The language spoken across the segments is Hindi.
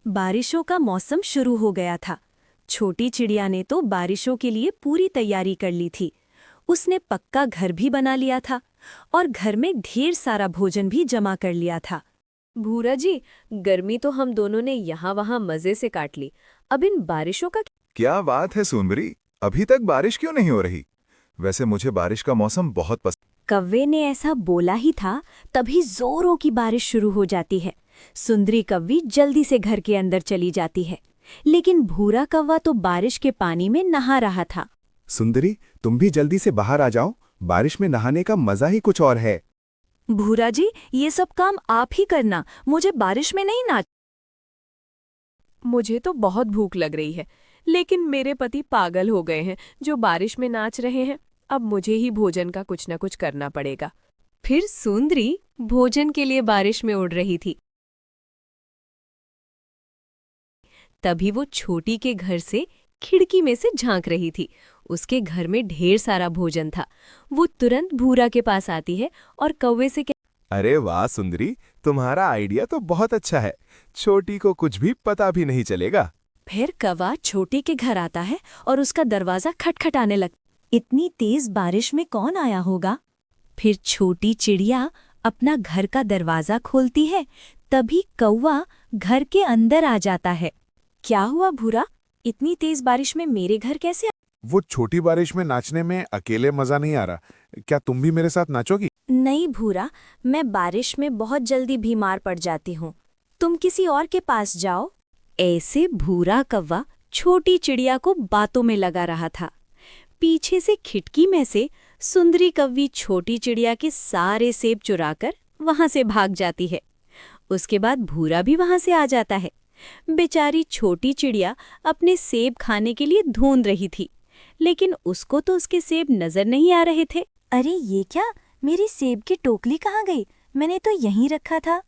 बारिशों का मौसम शुरू हो गया था। छोटी चिड़िया ने तो बारिशों के लिए पूरी तैयारी कर ली थी। उसने पक्का घर भी बना लिया था और घर में ढेर सारा भोजन भी जमा कर लिया था। भूरा जी, गर्मी तो हम दोनों ने यहाँ वहाँ मजे से काट ली। अब इन बारिशों का क्या बात है सोनबरी, अभी तक बारिश क्यों नहीं हो रही? वैसे मुझे बारिश का मौसम बहुत पसंद। कव्वे ने ऐसा बोला ही था, तभी जोरों की बारिश शुरू हो जाती है। सुंदरी कव्वी जल्दी से घर के अंदर चली जाती है, लेकिन भूरा कौवा तो बारिश के पानी में नहा रहा था। सुंदरी, तुम भी जल्दी से बाहर आ जाओ, बारिश में नहाने का मजा ही कुछ और है। भूरा जी, ये सब काम आप ही करना, मुझे बारिश में नहीं नाच। मुझे तो बहुत भूख लग रही है, लेकिन मेरे पति पागल हो गए हैं जो बारिश में नाच रहे हैं। अब मुझे ही भोजन का कुछ न कुछ करना पड़ेगा। फिर सुंदरी भोजन के लिए बारिश में उड़ रही थी। तभी वो छोटी के घर से खिड़की में से झांक रही थी। उसके घर में ढेर सारा भोजन था। वो तुरंत भूरा के पास आती है और कौवे से अरे वाह सुंदरी, तुम्हारा आइडिया तो बहुत अच्छा है। छोटी को कुछ भी पता भी नहीं चलेगा। फिर कौवा छोटी के घर आता है और उसका दरवाजा खटखटाने लगता। इतनी तेज बारिश में कौन आया होगा? फिर छोटी चिड़िया अपना घर का दरवाजा खोलती है, तभी कौवा घर के अंदर आ जाता है। क्या हुआ भूरा, इतनी तेज बारिश में मेरे घर कैसे? वो छोटी बारिश में नाचने में अकेले मजा नहीं आ रहा, क्या तुम भी मेरे साथ नाचोगी? नहीं भूरा, मैं बारिश में बहुत जल्दी बीमार पड़ जाती हूँ, तुम किसी और के पास जाओ। ऐसे भूरा कौवा छोटी चिड़िया को बातों में लगा रहा था। पीछे से खिड़की में से सुंदरी कौवी छोटी चिड़िया के सारे सेब चुराकर वहां से भाग जाती है। उसके बाद भूरा भी वहां से आ जाता है। बेचारी छोटी चिड़िया अपने सेब खाने के लिए ढूंढ रही थी, लेकिन उसको तो उसके सेब नजर नहीं आ रहे थे। अरे ये क्या, मेरी सेब की टोकरी कहाँ गई? मैंने तो यहीं रखा था।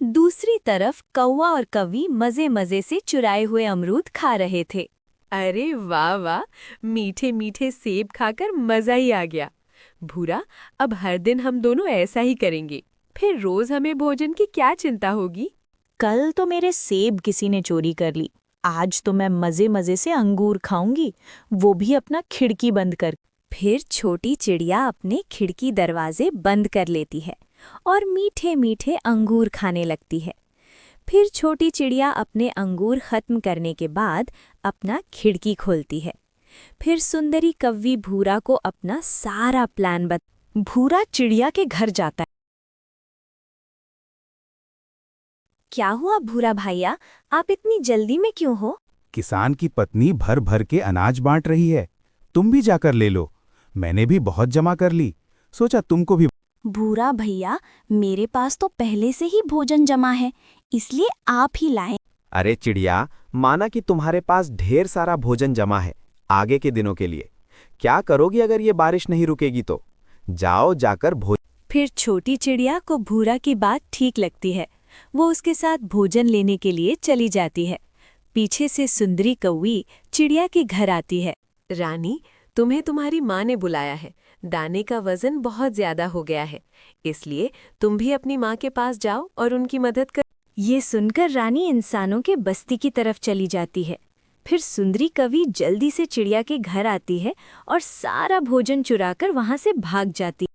दूसरी तरफ कौवा और कौवी मजे मजे से चुराए हुए अमरूद खा रहे थे। अरे वाह वाह, मीठे मीठे सेब खाकर मजा ही आ गया। भूरा, अब हर दिन हम दोनों ऐसा ही करेंगे। फिर रोज हमें भोजन की क्या चिंता होगी। कल तो मेरे सेब किसी ने चोरी कर ली, आज तो मैं मजे मजे से अंगूर खाऊंगी, वो भी अपना खिड़की बंद कर। फिर छोटी चिड़िया अपने खिड़की दरवाजे बंद कर लेती है और मीठे मीठे अंगूर खाने लगती है। फिर छोटी चिड़िया अपने अंगूर खत्म करने के बाद अपना खिड़की खोलती है। फिर सुंदरी कौवी भूरा को अपना सारा प्लान भूरा चिड़िया के घर जाता है। क्या हुआ भूरा भैया, आप इतनी जल्दी में क्यों हो? किसान की पत्नी भर भर के अनाज बांट रही है, तुम भी जाकर ले लो। मैंने भी बहुत जमा कर ली, सोचा तुमको भी। भूरा भैया, मेरे पास तो पहले से ही भोजन जमा है, इसलिए आप ही लाएं। अरे चिड़िया, माना कि तुम्हारे पास ढेर सारा भोजन जमा है आगे के दिनों के लिए। क्या करोगी अगर ये बारिश नहीं रुकेगी तो? जाओ जाकर फिर छोटी चिड़िया को भूरा की बात ठीक लगती है। वो उसके साथ भोजन लेने के लिए चली जाती है। पीछे से सुंदरी कौवी चिड़िया के घर आती है। रानी, तुम्हें तुम्हारी माँ ने बुलाया है। दाने का वजन बहुत ज्यादा हो गया है, इसलिए तुम भी अपनी माँ के पास जाओ और उनकी मदद कर। ये सुनकर रानी इंसानों के बस्ती की तरफ चली जाती है। फिर सुंदरी कौवी जल्दी से चिड़िया के घर आती है और सारा भोजन चुराकर वहां से भाग जाती है।